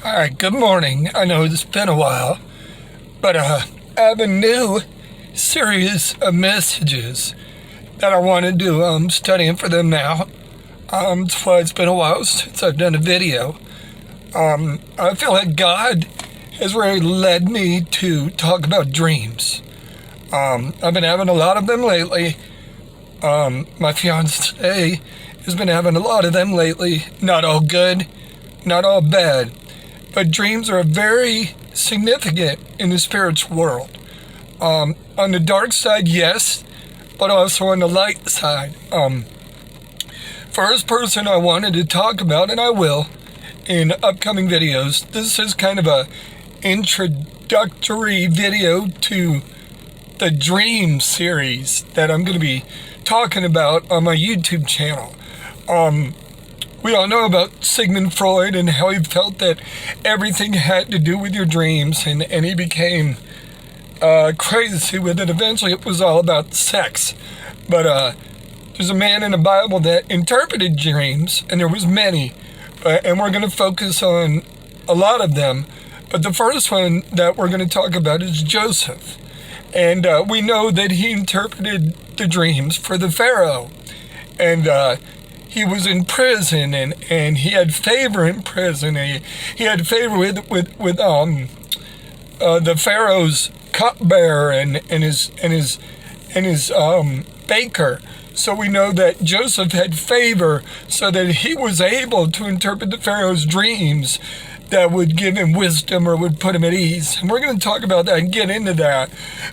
All right, good morning. I know it's been a while, but I have a new series of messages that I want to do. I'm studying for them now. That's why it's been a while since I've done a video. I feel like God has really led me to talk about dreams. I've been having a lot of them lately. My fiance has been having a lot of them lately. Not all good, not all bad. But dreams are very significant in the spiritual world. On the dark side, yes, but also on the light side. First person I wanted to talk about, and I will, in upcoming videos. This is kind of a introductory video to the dream series that I'm going to be talking about on my YouTube channel. We all know about Sigmund Freud and how he felt that everything had to do with your dreams, and he became crazy with it. Eventually it was all about sex. But there's a man in the Bible that interpreted dreams, and there was many, and we're going to focus on a lot of them. But the first one that we're going to talk about is Joseph. And we know that he interpreted the dreams for the Pharaoh. And he was in prison, and he had favor in prison. He had favor with the Pharaoh's cupbearer and his baker. So we know that Joseph had favor, so that he was able to interpret the Pharaoh's dreams that would give him wisdom or would put him at ease. And we're going to talk about that and get into that.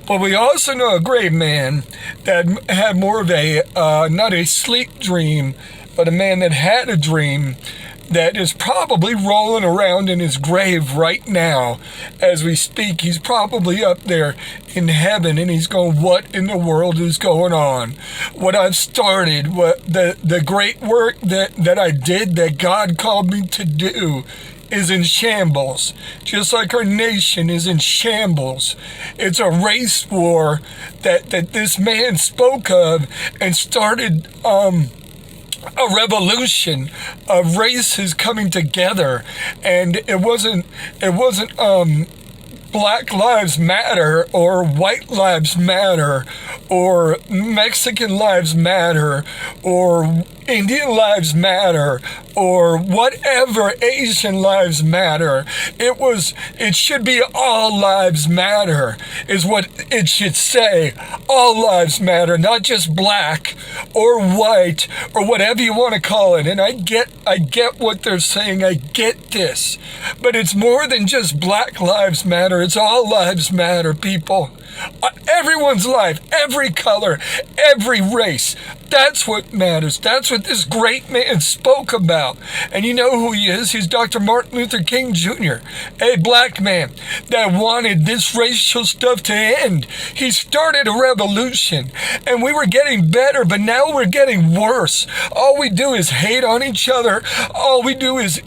But we also know a great man that had more of a, not a sleep dream, but a man that had a dream that is probably rolling around in his grave right now as we speak. He's probably up there in heaven, and he's going, what in the world is going on? What I've started, what the great work that I did, that God called me to do, is in shambles, just like our nation is in shambles. It's a race war that this man spoke of and started a revolution of races coming together. And it wasn't Black Lives Matter or White Lives Matter or Mexican Lives Matter or Indian Lives Matter or whatever, Asian Lives Matter. It should be All Lives Matter is what it should say. All lives matter, not just black or white or whatever you want to call it. And I get what they're saying. I get this. But it's more than just Black Lives Matter. It's all lives matter, people. Everyone's life, every color, every race. That's what matters. That's what this great man spoke about. And you know who he is? He's Dr. Martin Luther King Jr., a black man that wanted this racial stuff to end. He started a revolution, and we were getting better, but now we're getting worse. All we do is hate on each other. All we do is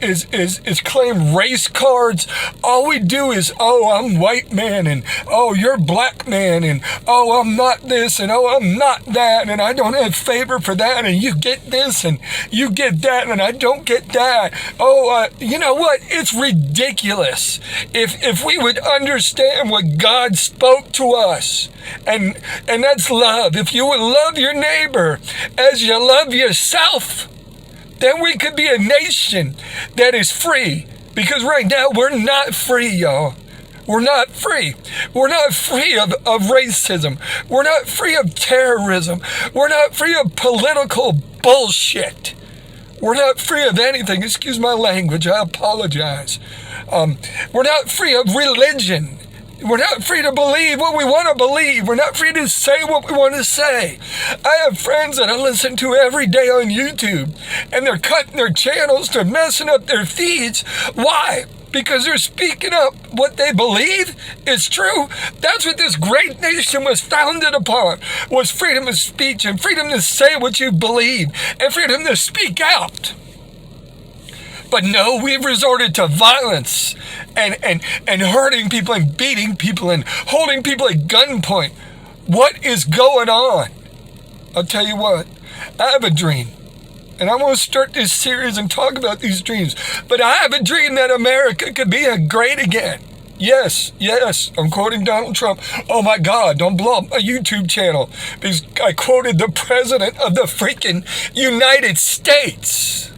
claim race cards. All we do is, oh, I'm white man, and oh, you're black man, and oh, I'm not this, and oh, I'm not that, and I don't have favor for that, and you get this, and you get that, and I don't get that. Oh, you know what? It's ridiculous. If we would understand what God spoke to us, and that's love. If you would love your neighbor as you love yourself, then we could be a nation that is free. Because right now we're not free, y'all. We're not free. We're not free of racism. We're not free of terrorism. We're not free of political bullshit. We're not free of anything. Excuse my language. I apologize. We're not free of religion. We're not free to believe what we want to believe. We're not free to say what we want to say. I have friends that I listen to every day on YouTube, and they're cutting their channels, they're messing up their feeds. Why? Because they're speaking up what they believe is true. That's what this great nation was founded upon, was freedom of speech and freedom to say what you believe and freedom to speak out. But no, we've resorted to violence and hurting people and beating people and holding people at gunpoint. What is going on? I'll tell you what, I have a dream. And I want to start this series and talk about these dreams. But I have a dream that America could be great again. Yes, I'm quoting Donald Trump. Oh my God, don't blow up my YouTube channel because I quoted the President of the freaking United States.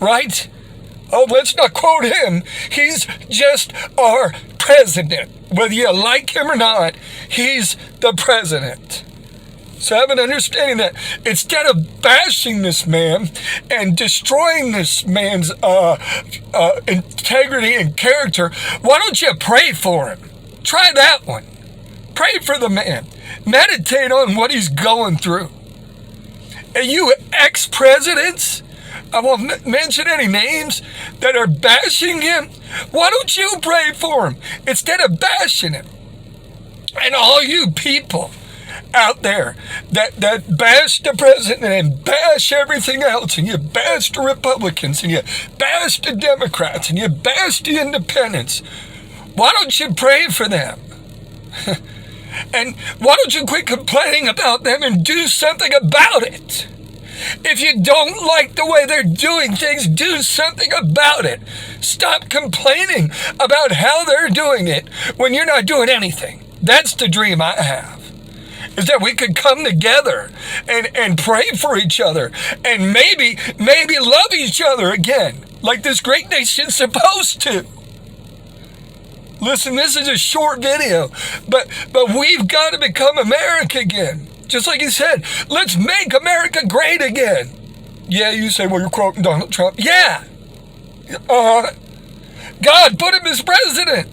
Right? Oh, let's not quote him. He's just our president. Whether you like him or not, he's the president. So have an understanding that instead of bashing this man and destroying this man's integrity and character, why don't you pray for him? Try that one. Pray for the man. Meditate on what he's going through. And you ex-presidents, I won't mention any names, that are bashing him, why don't you pray for him instead of bashing him? And all you people out there that bash the president and bash everything else, and you bash the Republicans, and you bash the Democrats, and you bash the independents, why don't you pray for them? And why don't you quit complaining about them and do something about it? If you don't like the way they're doing things, do something about it. Stop complaining about how they're doing it when you're not doing anything. That's the dream I have. Is that we could come together and pray for each other and maybe love each other again, like this great nation's supposed to. Listen, this is a short video, but we've got to become America again. Just like he said, let's make America great again. Yeah, you say, well, you're quoting Donald Trump. Yeah. God put him as president.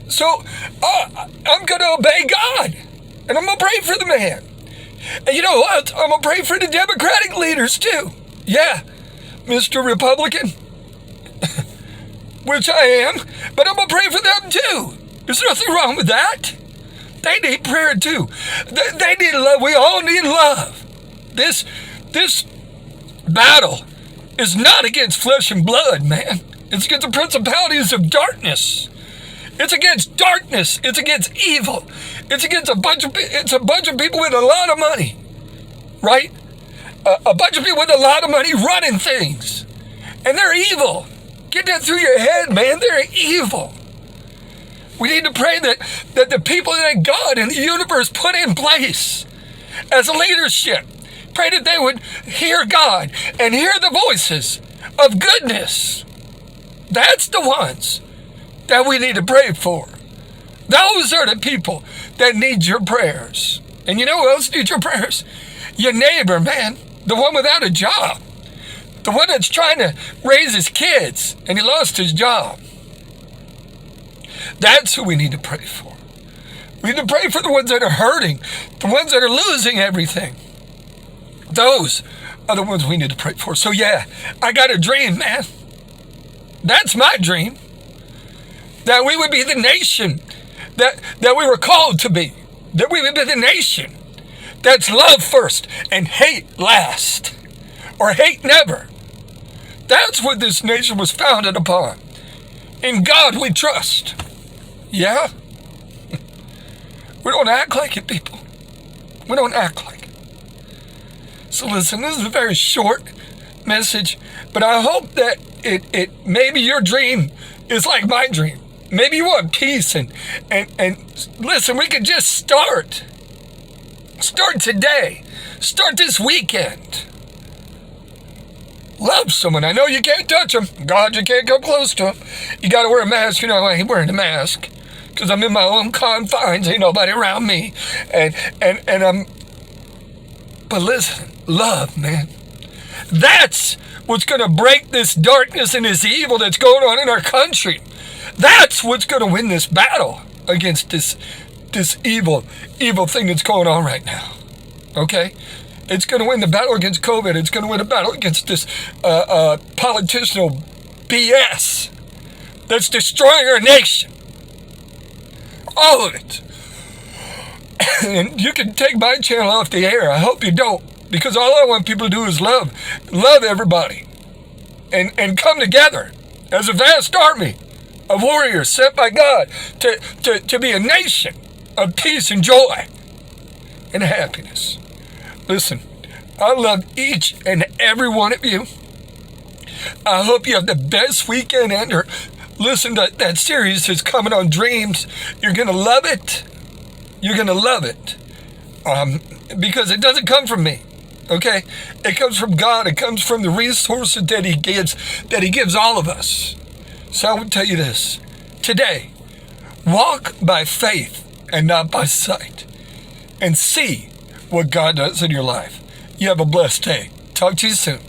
So I'm going to obey God. And I'm going to pray for the man. And you know what? I'm going to pray for the Democratic leaders too. Yeah, Mr. Republican, which I am, but I'm going to pray for them too. There's nothing wrong with that. They need prayer too. They need love. We all need love. This battle is not against flesh and blood, man. It's against the principalities of darkness. It's against darkness. It's against evil. It's against a bunch of people with a lot of money, right? A bunch of people with a lot of money running things, and they're evil. Get that through your head, man. They're evil. We need to pray that the people that God and the universe put in place as leadership, pray that they would hear God and hear the voices of goodness. That's the ones that we need to pray for. Those are the people that need your prayers. And you know who else needs your prayers? Your neighbor, man. The one without a job. The one that's trying to raise his kids and he lost his job. That's who we need to pray for. We need to pray for the ones that are hurting, the ones that are losing everything. Those are the ones we need to pray for. So yeah, I got a dream, man. That's my dream. That we would be the nation that we were called to be. That we would be the nation that's love first and hate last. Or hate never. That's what this nation was founded upon. In God we trust. Yeah? We don't act like it, people. We don't act like it. So listen, this is a very short message, but I hope that it maybe your dream is like my dream. Maybe you want peace and listen, we can just start. Start today. Start this weekend. Love someone. I know you can't touch them. God, you can't come close to them. You got to wear a mask. You know, I ain't wearing a mask because I'm in my own confines. Ain't nobody around me. And I'm... But listen, love, man. That's what's going to break this darkness and this evil that's going on in our country. That's what's going to win this battle against this evil thing that's going on right now. Okay? It's going to win the battle against COVID. It's going to win a battle against this politicianal BS that's destroying our nation. All of it. And you can take my channel off the air. I hope you don't. Because all I want people to do is love everybody. And come together as a vast army of warriors sent by God to be a nation of peace and joy and happiness. Listen, I love each and every one of you. I hope you have the best weekend, and listen to that series that's coming on Dreams. You're going to love it. You're going to love it. Because it doesn't come from me. Okay? It comes from God. It comes from the resources that He gives all of us. So I will tell you this. Today, walk by faith and not by sight. And see what God does in your life. You have a blessed day. Talk to you soon.